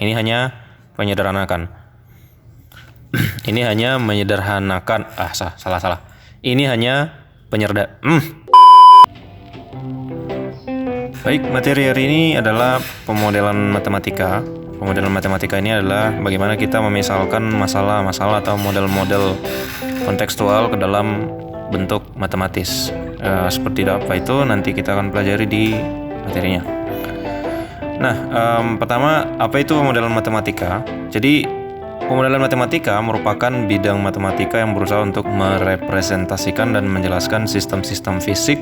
ini hanya menyederhanakan. Ini hanya menyederhanakan. Salah. Ini hanya Baik, materi hari ini adalah pemodelan matematika. Pemodelan matematika ini adalah bagaimana kita memisalkan masalah-masalah atau model-model kontekstual ke dalam bentuk matematis. Seperti apa itu nanti kita akan pelajari di materinya. Nah, pertama, apa itu pemodelan matematika? Jadi, pemodelan matematika merupakan bidang matematika yang berusaha untuk merepresentasikan dan menjelaskan sistem-sistem fisik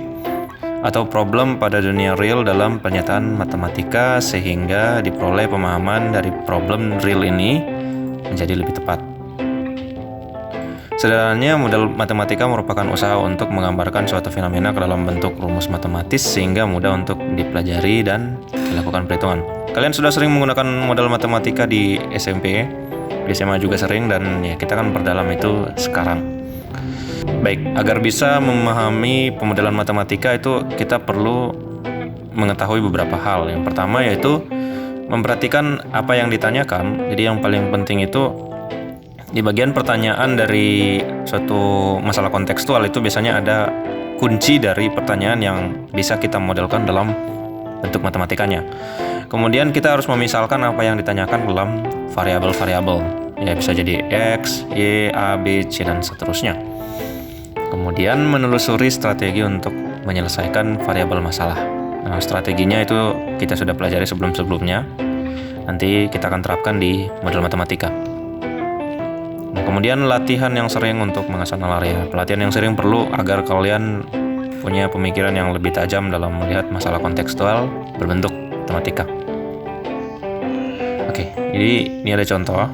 atau problem pada dunia real dalam pernyataan matematika sehingga diperoleh pemahaman dari problem real ini menjadi lebih tepat. Sederhananya, model matematika merupakan usaha untuk menggambarkan suatu fenomena ke dalam bentuk rumus matematis sehingga mudah untuk dipelajari dan dilakukan perhitungan. Kalian sudah sering menggunakan model matematika di SMP, di SMA juga sering, dan ya kita akan perdalam itu sekarang. Baik, agar bisa memahami pemodelan matematika itu kita perlu mengetahui beberapa hal. Yang pertama yaitu memperhatikan apa yang ditanyakan. Jadi yang paling penting itu di bagian pertanyaan dari suatu masalah kontekstual itu biasanya ada kunci dari pertanyaan yang bisa kita modelkan dalam bentuk matematikanya. Kemudian kita harus memisalkan apa yang ditanyakan dalam variabel-variabel. Ya, bisa jadi X, Y, A, B, C, dan seterusnya. Kemudian menelusuri strategi untuk menyelesaikan variabel masalah. Nah, strateginya itu kita sudah pelajari sebelum-sebelumnya. Nanti kita akan terapkan di model matematika. Nah, kemudian latihan yang sering untuk mengasah nalar ya. Pelatihan yang sering perlu agar kalian punya pemikiran yang lebih tajam dalam melihat masalah kontekstual berbentuk matematika. Oke, jadi ini ada contoh.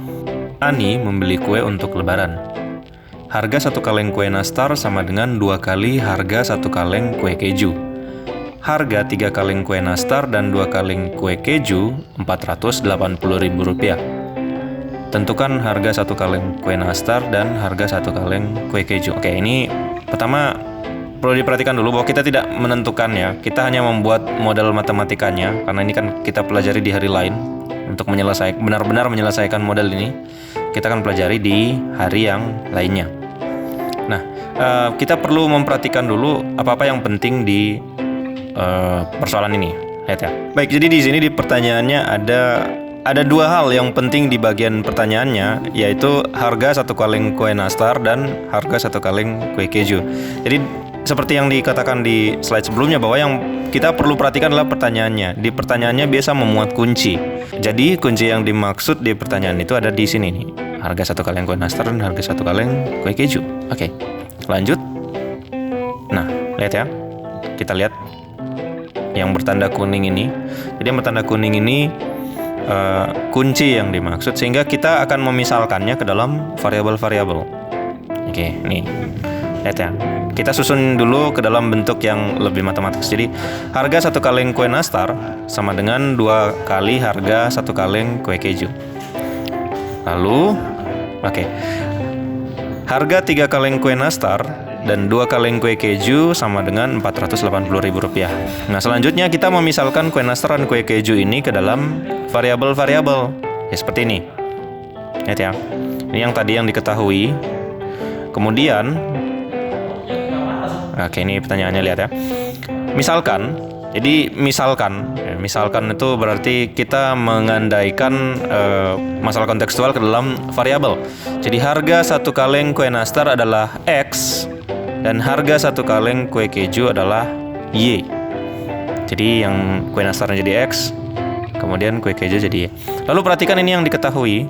Ani membeli kue untuk lebaran. Harga 1 kaleng kue nastar sama dengan 2 kali harga 1 kaleng kue keju. Harga 3 kaleng kue nastar dan 2 kaleng kue keju Rp480.000. Tentukan harga 1 kaleng kue nastar dan harga 1 kaleng kue keju. Oke, ini pertama perlu diperhatikan dulu bahwa kita tidak menentukan ya. Kita hanya membuat model matematikanya karena ini kan kita pelajari di hari lain. Untuk benar-benar menyelesaikan model ini, kita akan pelajari di hari yang lainnya. Nah, kita perlu memperhatikan dulu apa-apa yang penting di persoalan ini. Lihat ya. Baik, jadi di sini di pertanyaannya ada dua hal yang penting di bagian pertanyaannya, yaitu harga 1 kaleng kue nastar dan harga 1 kaleng kue keju. Jadi seperti yang dikatakan di slide sebelumnya bahwa yang kita perlu perhatikan adalah pertanyaannya. Di pertanyaannya biasa memuat kunci. Jadi kunci yang dimaksud di pertanyaan itu ada di sini nih. Harga 1 kaleng kue nastar dan harga 1 kaleng kue keju. Oke, lanjut. Nah, lihat ya. Kita lihat yang bertanda kuning ini. Jadi yang bertanda kuning ini kunci yang dimaksud, sehingga kita akan memisalkannya ke dalam variabel-variabel. Oke, nih. Lihat ya. Kita susun dulu ke dalam bentuk yang lebih matematis. Jadi, harga 1 kaleng kue nastar sama dengan 2 kali harga 1 kaleng kue keju. Lalu, harga 3 kaleng kue nastar dan 2 kaleng kue keju sama dengan Rp480.000. Nah, selanjutnya kita memisalkan kue nastar dan kue keju ini ke dalam variabel-variabel. Ya, seperti ini. Lihat ya. Ini yang tadi yang diketahui. Kemudian, ini pertanyaannya, lihat ya. Misalkan itu berarti kita mengandaikan masalah kontekstual ke dalam variabel. Jadi harga 1 kaleng kue nastar adalah X dan harga 1 kaleng kue keju adalah Y. Jadi yang kue nastar jadi X, kemudian kue keju jadi Y. Lalu perhatikan ini yang diketahui.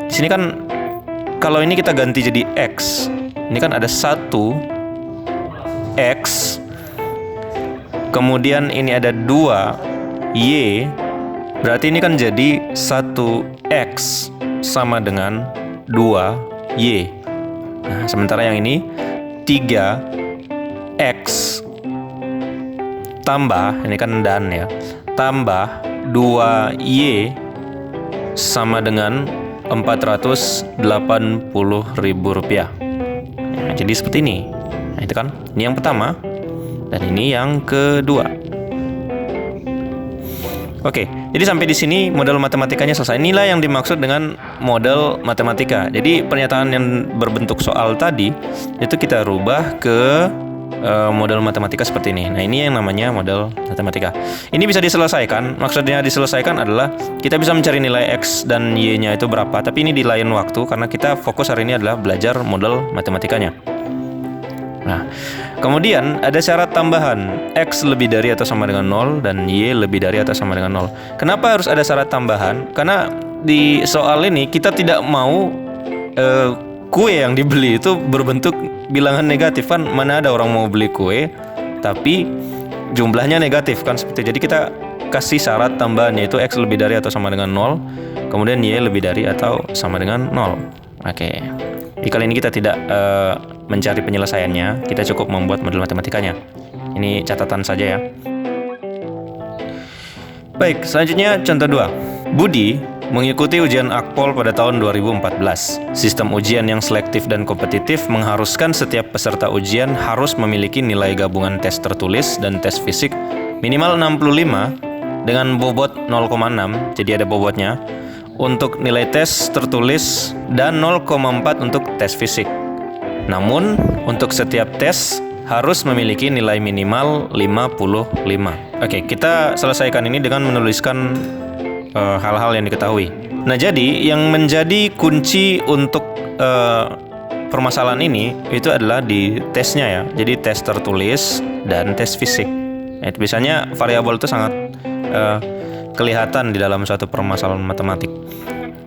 Di sini kan kalau ini kita ganti jadi X, ini kan ada 1 X, kemudian ini ada 2 Y, berarti ini kan jadi 1X sama dengan 2 Y. Nah, sementara yang ini 3X tambah, ini kan dan ya, tambah 2Y sama dengan Rp480.000. Nah, jadi seperti ini. Nah, itu kan, ini yang pertama dan ini yang kedua. Oke, Jadi sampai di sini model matematikanya selesai. Inilah yang dimaksud dengan model matematika. Jadi pernyataan yang berbentuk soal tadi itu kita rubah ke model matematika seperti ini. Nah, ini yang namanya model matematika. Ini bisa diselesaikan. Maksudnya diselesaikan adalah kita bisa mencari nilai X dan Y-nya itu berapa. Tapi ini di lain waktu karena kita fokus hari ini adalah belajar model matematikanya. Nah, kemudian ada syarat tambahan, X lebih dari atau sama dengan 0 dan Y lebih dari atau sama dengan 0. Kenapa harus ada syarat tambahan? Karena di soal ini kita tidak mau kue yang dibeli itu berbentuk bilangan negatif, kan mana ada orang mau beli kue tapi jumlahnya negatif kan seperti. Jadi kita kasih syarat tambahan yaitu X lebih dari atau sama dengan 0, kemudian Y lebih dari atau sama dengan 0. Oke. Di kali ini kita tidak mencari penyelesaiannya, kita cukup membuat model matematikanya. Ini catatan saja ya. Baik, selanjutnya contoh 2. Budi mengikuti ujian Akpol pada tahun 2014. Sistem ujian yang selektif dan kompetitif mengharuskan setiap peserta ujian harus memiliki nilai gabungan tes tertulis dan tes fisik minimal 65 dengan bobot 0,6, jadi ada bobotnya, untuk nilai tes tertulis dan 0,4 untuk tes fisik. Namun, untuk setiap tes harus memiliki nilai minimal 55. Oke, kita selesaikan ini dengan menuliskan hal-hal yang diketahui. Nah, jadi yang menjadi kunci untuk permasalahan ini itu adalah di tesnya ya. Jadi tes tertulis dan tes fisik. Biasanya variabel itu sangat kelihatan di dalam suatu permasalahan matematik.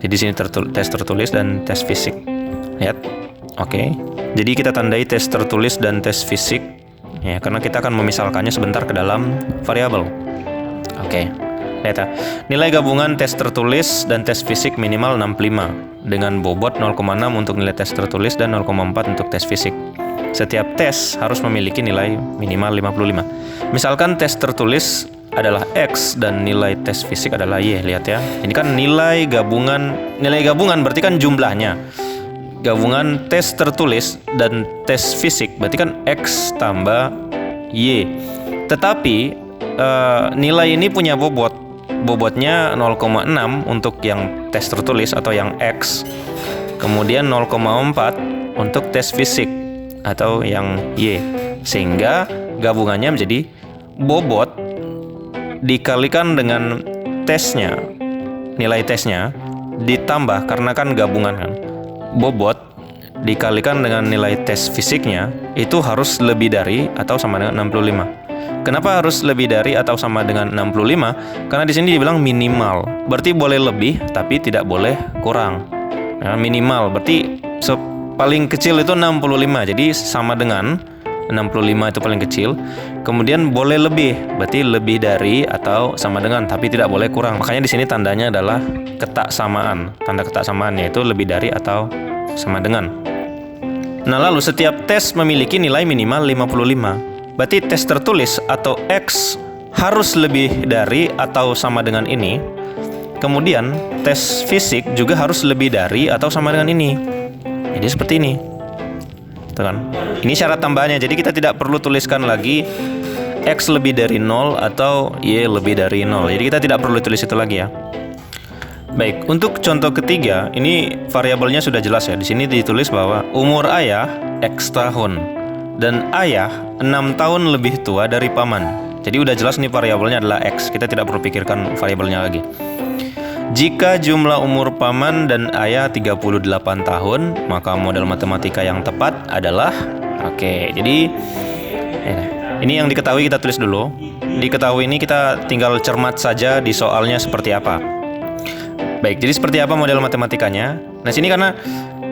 Jadi di sini tes tertulis dan tes fisik. Lihat. Oke. Jadi kita tandai tes tertulis dan tes fisik ya, karena kita akan memisalkannya sebentar ke dalam variabel. Oke. Lihat ya. Nilai gabungan tes tertulis dan tes fisik minimal 65 dengan bobot 0,6 untuk nilai tes tertulis dan 0,4 untuk tes fisik. Setiap tes harus memiliki nilai minimal 55. Misalkan tes tertulis adalah X dan nilai tes fisik adalah Y. Lihat ya. Ini kan nilai gabungan berarti kan jumlahnya. Gabungan tes tertulis dan tes fisik berarti kan X tambah Y. Tetapi nilai ini punya bobotnya 0,6 untuk yang tes tertulis atau yang X, kemudian 0,4 untuk tes fisik atau yang Y, sehingga gabungannya menjadi bobot dikalikan dengan tesnya, nilai tesnya ditambah karena kan gabungan kan, bobot dikalikan dengan nilai tes fisiknya itu harus lebih dari atau sama dengan 65. Kenapa harus lebih dari atau sama dengan 65? Karena di sini dibilang minimal. Berarti boleh lebih tapi tidak boleh kurang. Nah, minimal berarti paling kecil itu 65. Jadi sama dengan 65 itu paling kecil. Kemudian boleh lebih, berarti lebih dari atau sama dengan tapi tidak boleh kurang. Makanya di sini tandanya adalah ketak samaan. Tanda ketak samaannya itu lebih dari atau sama dengan. Nah, lalu setiap tes memiliki nilai minimal 55. Berarti tes tertulis atau X harus lebih dari atau sama dengan ini. Kemudian tes fisik juga harus lebih dari atau sama dengan ini. Jadi seperti ini. Tuh kan? Ini syarat tambahannya. Jadi kita tidak perlu tuliskan lagi X lebih dari 0 atau Y lebih dari 0. Jadi kita tidak perlu tulis itu lagi ya. Baik, untuk contoh ketiga, ini variabelnya sudah jelas ya. Di sini ditulis bahwa umur ayah X tahun dan ayah 6 tahun lebih tua dari paman. Jadi udah jelas nih variabelnya adalah X. Kita tidak perlu pikirkan variabelnya lagi. Jika jumlah umur paman dan ayah 38 tahun, maka model matematika yang tepat adalah jadi ini yang diketahui kita tulis dulu. Diketahui ini kita tinggal cermat saja di soalnya seperti apa. Baik, jadi seperti apa model matematikanya? Nah, sini karena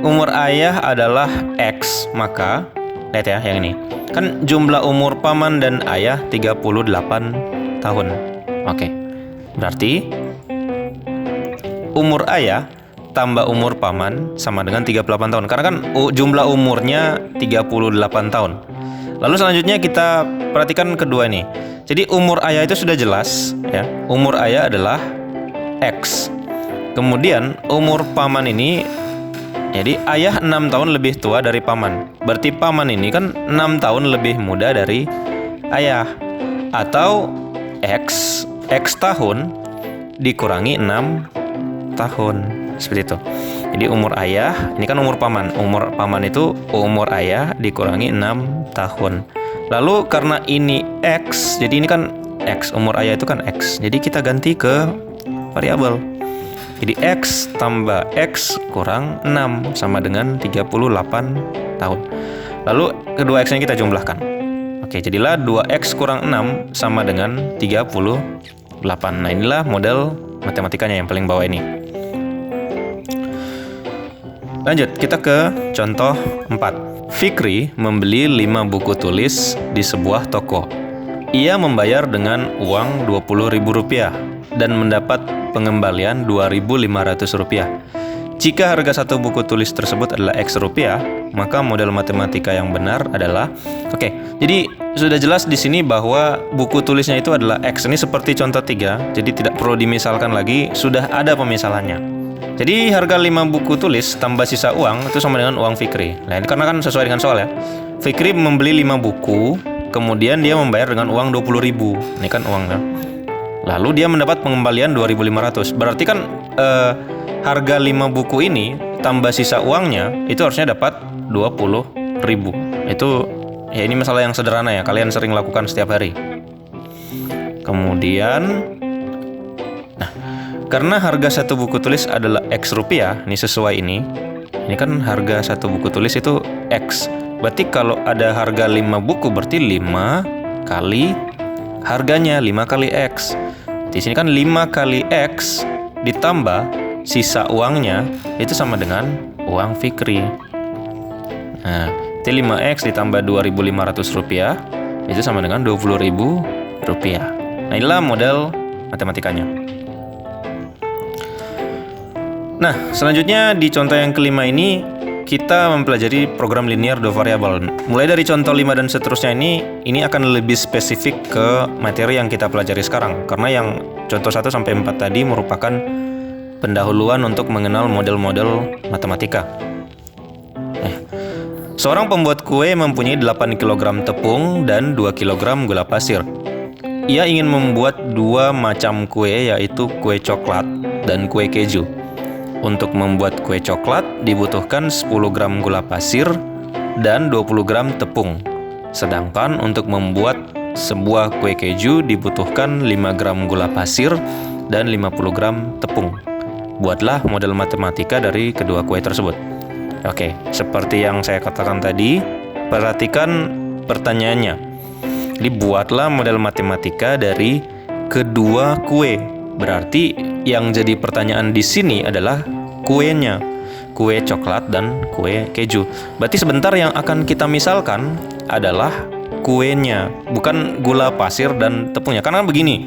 umur ayah adalah X, maka lihat ya yang ini. Kan jumlah umur paman dan ayah 38 tahun. Oke. Berarti umur ayah tambah umur paman sama dengan 38 tahun. Karena kan jumlah umurnya 38 tahun. Lalu selanjutnya kita perhatikan kedua ini. Jadi umur ayah itu sudah jelas ya. Umur ayah adalah X. Kemudian umur paman ini, jadi ayah 6 tahun lebih tua dari paman. Berarti paman ini kan 6 tahun lebih muda dari ayah. Atau X tahun dikurangi 6 tahun. Seperti itu. Jadi umur ayah, ini kan umur paman. Umur paman itu umur ayah dikurangi 6 tahun. Lalu karena ini X, jadi ini kan X, umur ayah itu kan X. Jadi kita ganti ke variabel. Jadi X tambah X kurang 6 sama dengan 38 tahun. Lalu kedua X-nya kita jumlahkan. Oke, jadilah 2X kurang 6 sama dengan 38. Nah, inilah model matematikanya yang paling bawah ini. Lanjut, kita ke contoh 4. Fikri membeli 5 buku tulis di sebuah toko. Ia membayar dengan uang Rp20.000 dan mendapat pengembalian Rp2.500. Jika harga satu buku tulis tersebut adalah X rupiah, maka model matematika yang benar adalah jadi sudah jelas di sini bahwa buku tulisnya itu adalah X. Ini seperti contoh 3, jadi tidak perlu dimisalkan lagi, sudah ada pemisalannya. Jadi harga 5 buku tulis tambah sisa uang itu sama dengan uang Fikri. Nah, ini karena kan sesuai dengan soal ya. Fikri membeli 5 buku, kemudian dia membayar dengan uang 20.000. Ini kan uangnya. Lalu dia mendapat pengembalian 2.500. Berarti kan harga 5 buku ini tambah sisa uangnya itu harusnya dapat 20.000. Itu ya, ini masalah yang sederhana ya, kalian sering lakukan setiap hari. Kemudian karena harga satu buku tulis adalah X rupiah, ini sesuai ini kan harga satu buku tulis itu X. Berarti kalau ada harga 5 buku berarti 5 kali harganya, 5 kali X. Di sini kan 5 kali X ditambah sisa uangnya itu sama dengan uang Fikri. Nah, itu 5X ditambah Rp2.500 itu sama dengan Rp20.000. Nah, inilah model matematikanya. Nah, selanjutnya di contoh yang kelima ini kita mempelajari program linear dua variabel. Mulai dari contoh 5 dan seterusnya ini akan lebih spesifik ke materi yang kita pelajari sekarang. Karena yang contoh 1 sampai 4 tadi merupakan pendahuluan untuk mengenal model-model matematika. Seorang pembuat kue mempunyai 8 kg tepung dan 2 kg gula pasir. Ia ingin membuat 2 macam kue, yaitu kue coklat dan kue keju. Untuk membuat kue coklat dibutuhkan 10 gram gula pasir dan 20 gram tepung. Sedangkan untuk membuat sebuah kue keju dibutuhkan 5 gram gula pasir dan 50 gram tepung. Buatlah model matematika dari kedua kue tersebut. Oke, seperti yang saya katakan tadi, perhatikan pertanyaannya. Dibuatlah model matematika dari kedua kue. Berarti yang jadi pertanyaan di sini adalah kuenya, kue coklat dan kue keju. Berarti sebentar yang akan kita misalkan adalah kuenya, bukan gula pasir dan tepungnya. Karena begini,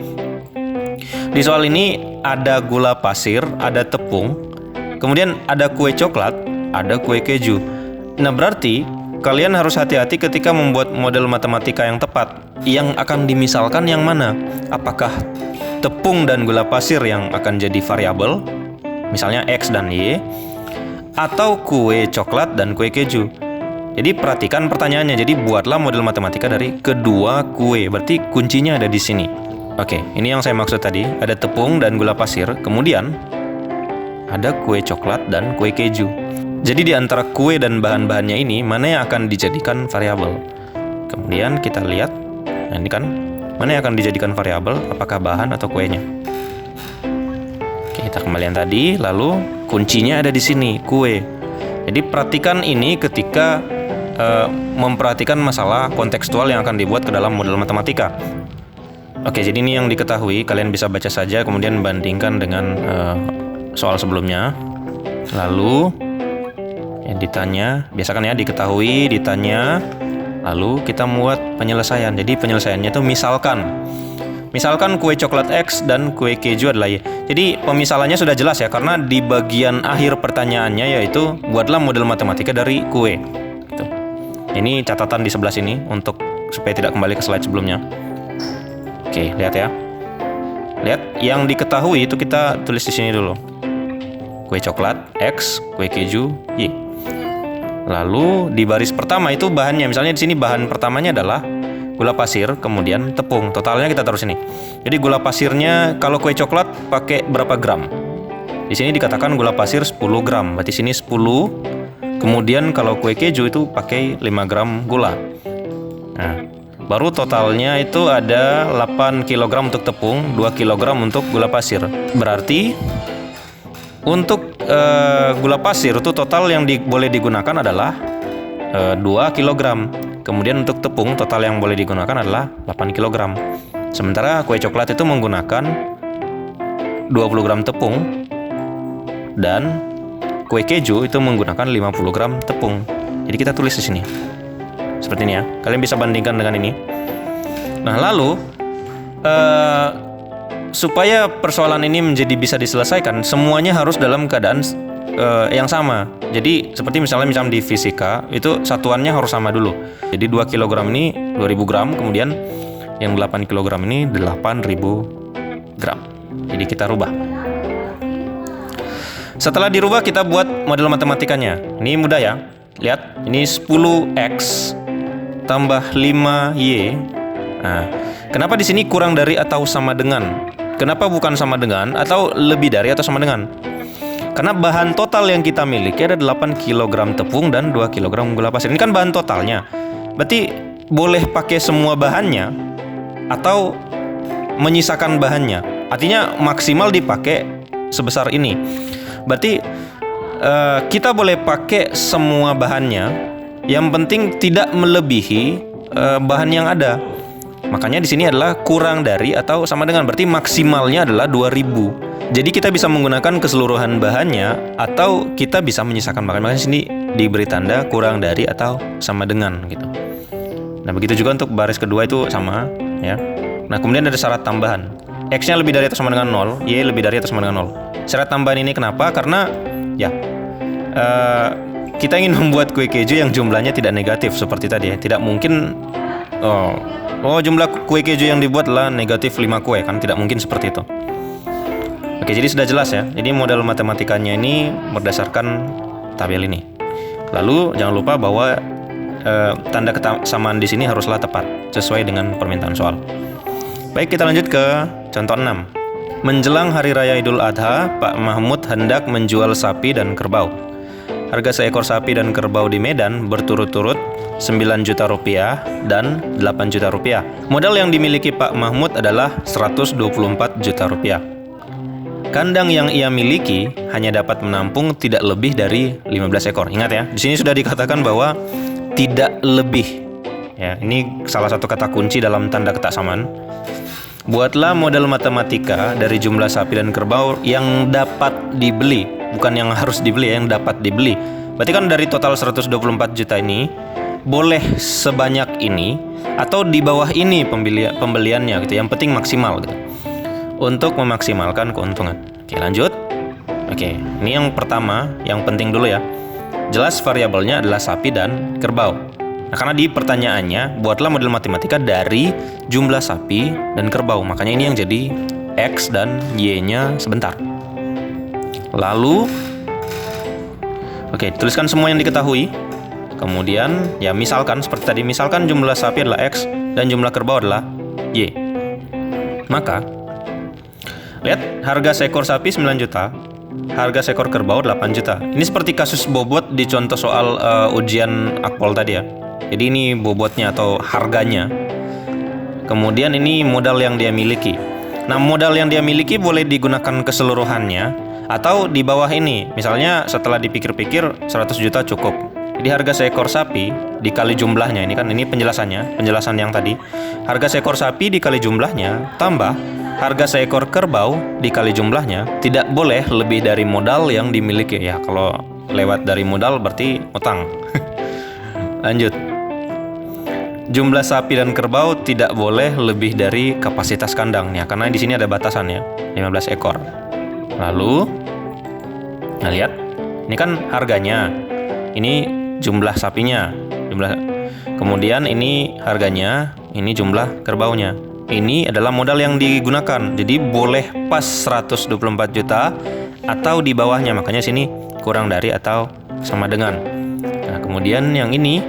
di soal ini ada gula pasir, ada tepung, kemudian ada kue coklat, ada kue keju. Nah, berarti kalian harus hati-hati ketika membuat model matematika yang tepat. Yang akan dimisalkan yang mana? Apakah tepung dan gula pasir yang akan jadi variabel, misalnya X dan Y, atau kue coklat dan kue keju? Jadi perhatikan pertanyaannya. Jadi buatlah model matematika dari kedua kue. Berarti kuncinya ada di sini. Oke, ini yang saya maksud tadi. Ada tepung dan gula pasir, kemudian ada kue coklat dan kue keju. Jadi di antara kue dan bahan-bahannya ini, mana yang akan dijadikan variabel? Kemudian kita lihat, nah ini kan, mana yang akan dijadikan variabel, apakah bahan atau kuenya? Oke, kita kembalian tadi, lalu kuncinya ada di sini, kue. Jadi perhatikan ini ketika memperhatikan masalah kontekstual yang akan dibuat ke dalam model matematika. Oke, jadi ini yang diketahui, kalian bisa baca saja, kemudian bandingkan dengan soal sebelumnya. Lalu yang ditanya, biasakan ya, diketahui, ditanya, lalu kita buat penyelesaian. Jadi penyelesaiannya itu misalkan kue coklat X dan kue keju adalah Y. Jadi pemisalannya sudah jelas ya, karena di bagian akhir pertanyaannya yaitu buatlah model matematika dari kue. Gitu. Ini catatan di sebelah sini untuk supaya tidak kembali ke slide sebelumnya. Oke, lihat ya. Lihat yang diketahui itu kita tulis di sini dulu. Kue coklat X, kue keju Y. Lalu di baris pertama itu bahannya, misalnya di sini bahan pertamanya adalah gula pasir, kemudian tepung. Totalnya kita taruh sini. Jadi gula pasirnya kalau kue coklat pakai berapa gram? Di sini dikatakan gula pasir 10 gram, berarti sini 10. Kemudian kalau kue keju itu pakai 5 gram gula. Nah, baru totalnya itu ada 8 kg untuk tepung, 2 kg untuk gula pasir. Berarti untuk gula pasir itu total yang boleh digunakan adalah 2 kg. Kemudian untuk tepung total yang boleh digunakan adalah 8 kg. Sementara kue coklat itu menggunakan 20 gram tepung dan kue keju itu menggunakan 50 gram tepung. Jadi kita tulis di sini. Seperti ini ya. Kalian bisa bandingkan dengan ini. Nah, lalu supaya persoalan ini bisa diselesaikan, semuanya harus dalam keadaan yang sama. Jadi seperti misalnya di fisika itu satuannya harus sama dulu. Jadi 2 kg ini 2000 gram, kemudian yang 8 kg ini 8000 gram. Jadi kita rubah. Setelah dirubah kita buat model matematikanya. Ini mudah ya. Lihat, ini 10x tambah 5y. Nah, kenapa di sini kurang dari atau sama dengan? Kenapa bukan sama dengan atau lebih dari atau sama dengan? Karena bahan total yang kita miliki ada 8 kg tepung dan 2 kg gula pasir. Ini kan bahan totalnya. Berarti boleh pakai semua bahannya atau menyisakan bahannya. Artinya maksimal dipakai sebesar ini. Berarti kita boleh pakai semua bahannya. Yang penting tidak melebihi bahan yang ada. Makanya di sini adalah kurang dari atau sama dengan. Berarti maksimalnya adalah 2000. Jadi kita bisa menggunakan keseluruhan bahannya atau kita bisa menyisakan bahan. Makanya di sini diberi tanda kurang dari atau sama dengan gitu. Nah, begitu juga untuk baris kedua itu sama ya. Nah, kemudian ada syarat tambahan. X-nya lebih dari atau sama dengan 0, Y lebih dari atau sama dengan 0. Syarat tambahan ini kenapa? Karena ya kita ingin membuat kue keju yang jumlahnya tidak negatif seperti tadi ya. Tidak mungkin jumlah kue keju yang dibuat adalah negatif 5 kue, kan tidak mungkin seperti itu. Oke, jadi sudah jelas ya. Jadi model matematikanya ini berdasarkan tabel ini. Lalu jangan lupa bahwa tanda kesamaan di sini haruslah tepat sesuai dengan permintaan soal. Baik, kita lanjut ke contoh 6. Menjelang Hari Raya Idul Adha, Pak Mahmud hendak menjual sapi dan kerbau. Harga seekor sapi dan kerbau di Medan berturut-turut 9 juta rupiah dan 8 juta rupiah. Modal yang dimiliki Pak Mahmud adalah 124 juta rupiah. Kandang yang ia miliki hanya dapat menampung tidak lebih dari 15 ekor. Ingat ya, di sini sudah dikatakan bahwa tidak lebih. Ya, ini salah satu kata kunci dalam tanda ketaksamaan. Buatlah model matematika dari jumlah sapi dan kerbau yang dapat dibeli, bukan yang harus dibeli, yang dapat dibeli. Berarti kan dari total 124 juta ini boleh sebanyak ini atau di bawah ini pembeliannya gitu. Yang penting maksimal gitu. Untuk memaksimalkan keuntungan. Oke, lanjut. Oke, ini yang pertama, yang penting dulu ya. Jelas variabelnya adalah sapi dan kerbau. Nah, karena di pertanyaannya, buatlah model matematika dari jumlah sapi dan kerbau. Makanya ini yang jadi X dan Y-nya sebentar. Lalu, oke, tuliskan semua yang diketahui. Kemudian, ya misalkan seperti tadi, misalkan jumlah sapi adalah X dan jumlah kerbau adalah Y. Maka, lihat, harga seekor sapi 9 juta, harga seekor kerbau 8 juta. Ini seperti kasus bobot di contoh soal ujian akpol tadi ya. Jadi ini bobotnya atau harganya. Kemudian ini modal yang dia miliki. Nah, modal yang dia miliki boleh digunakan keseluruhannya atau di bawah ini. Misalnya setelah dipikir-pikir 100 juta cukup. Jadi harga seekor sapi dikali jumlahnya. Ini kan ini penjelasannya, penjelasan yang tadi. Harga seekor sapi dikali jumlahnya tambah harga seekor kerbau dikali jumlahnya tidak boleh lebih dari modal yang dimiliki. Ya, kalau lewat dari modal berarti utang. Lanjut. Jumlah sapi dan kerbau tidak boleh lebih dari kapasitas kandangnya karena di sini ada batasannya 15 ekor. Lalu, nah lihat, ini kan harganya, ini jumlah sapinya, kemudian ini harganya, ini jumlah kerbaunya. Ini adalah modal yang digunakan, jadi boleh pas 124 juta atau di bawahnya, makanya sini kurang dari atau sama dengan. Nah, kemudian yang ini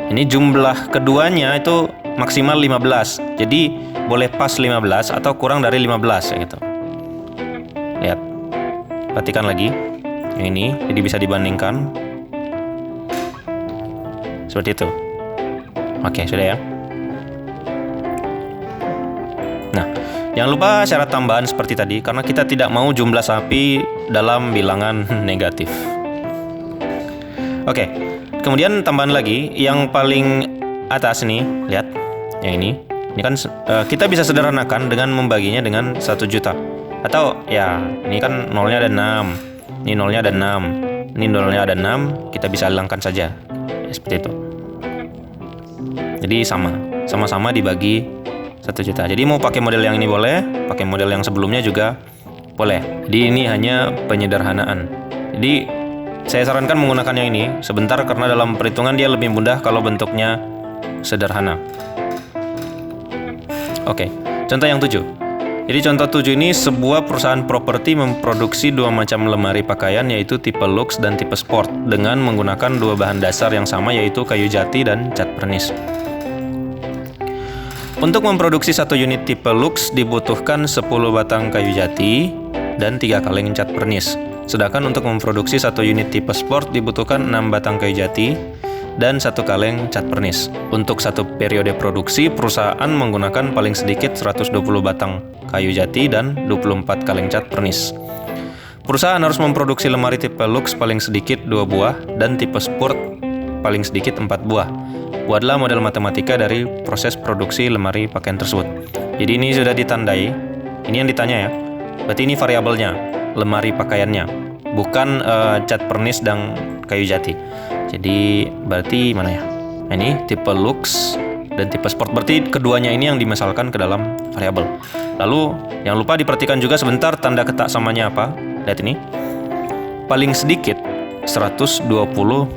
jumlah keduanya itu maksimal 15. Jadi boleh pas 15 atau kurang dari 15 ya gitu. Lihat. Perhatikan lagi. Yang ini, jadi bisa dibandingkan. Seperti itu. Oke, sudah ya. Nah, jangan lupa syarat tambahan seperti tadi, karena kita tidak mau jumlah sapi dalam bilangan negatif. Oke, kemudian tambahan lagi, yang paling atas nih, lihat, yang ini kan kita bisa sederhanakan dengan membaginya dengan 1 juta. Atau ya, ini kan nolnya ada 6, ini nolnya ada 6, ini nolnya ada 6, kita bisa hilangkan saja. Ya, seperti itu. Jadi sama-sama dibagi 1 juta. Jadi mau pakai model yang ini boleh, pakai model yang sebelumnya juga boleh. Jadi ini hanya penyederhanaan. Jadi saya sarankan menggunakan yang ini sebentar karena dalam perhitungan dia lebih mudah kalau bentuknya sederhana. Oke, contoh yang 7. Jadi contoh 7 ini sebuah perusahaan properti memproduksi 2 macam lemari pakaian yaitu tipe luxe dan tipe sport dengan menggunakan 2 bahan dasar yang sama yaitu kayu jati dan cat pernis. Untuk memproduksi 1 unit tipe luxe dibutuhkan 10 batang kayu jati dan 3 kaleng cat pernis. Sedangkan untuk memproduksi 1 unit tipe sport dibutuhkan 6 batang kayu jati dan 1 kaleng cat pernis. Untuk 1 periode produksi, perusahaan menggunakan paling sedikit 120 batang kayu jati dan 24 kaleng cat pernis. Perusahaan harus memproduksi lemari tipe luxe paling sedikit 2 buah dan tipe sport paling sedikit 4 buah. Buatlah model matematika dari proses produksi lemari pakaian tersebut. Jadi ini sudah ditandai. Ini yang ditanya ya. Berarti ini variabelnya, lemari pakaiannya, bukan cat pernis dan kayu jati. Jadi berarti mana ya? Nah, ini tipe luxe dan tipe sport. Berarti keduanya ini yang dimasalkan ke dalam variabel. Lalu jangan lupa diperhatikan juga sebentar tanda ketak samanya apa. Lihat ini. Paling sedikit 120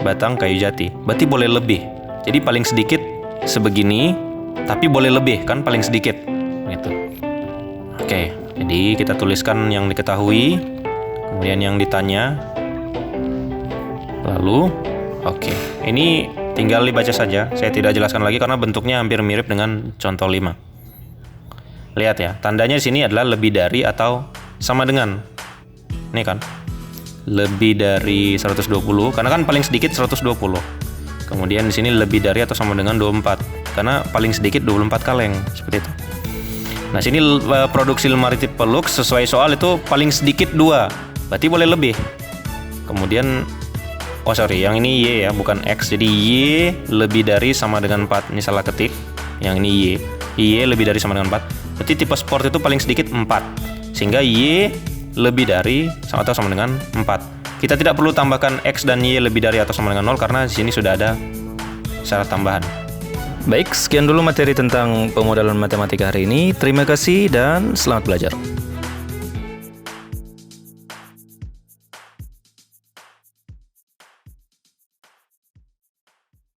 batang kayu jati. Berarti boleh lebih. Jadi paling sedikit sebegini, tapi boleh lebih kan paling sedikit. Gitu. Oke, jadi kita tuliskan yang diketahui, kemudian yang ditanya. Lalu oke, ini tinggal dibaca saja. Saya tidak jelaskan lagi karena bentuknya hampir mirip dengan contoh 5. Lihat ya, tandanya di sini adalah lebih dari atau sama dengan. Ini kan, lebih dari 120 karena kan paling sedikit 120. Kemudian di sini lebih dari atau sama dengan 24 karena paling sedikit 24 kaleng, seperti itu. Nah, sini produksi lemari tipe luxe sesuai soal itu paling sedikit 2. Berarti boleh lebih. Kemudian yang ini Y ya, bukan X. Jadi Y lebih dari sama dengan 4. Ini salah ketik. Yang ini Y. Y lebih dari sama dengan 4. Berarti tipe sport itu paling sedikit 4. Sehingga Y lebih dari atau sama dengan 4. Kita tidak perlu tambahkan X dan Y lebih dari atau sama dengan 0 karena di sini sudah ada syarat tambahan. Baik, sekian dulu materi tentang pemodalan matematika hari ini. Terima kasih dan selamat belajar.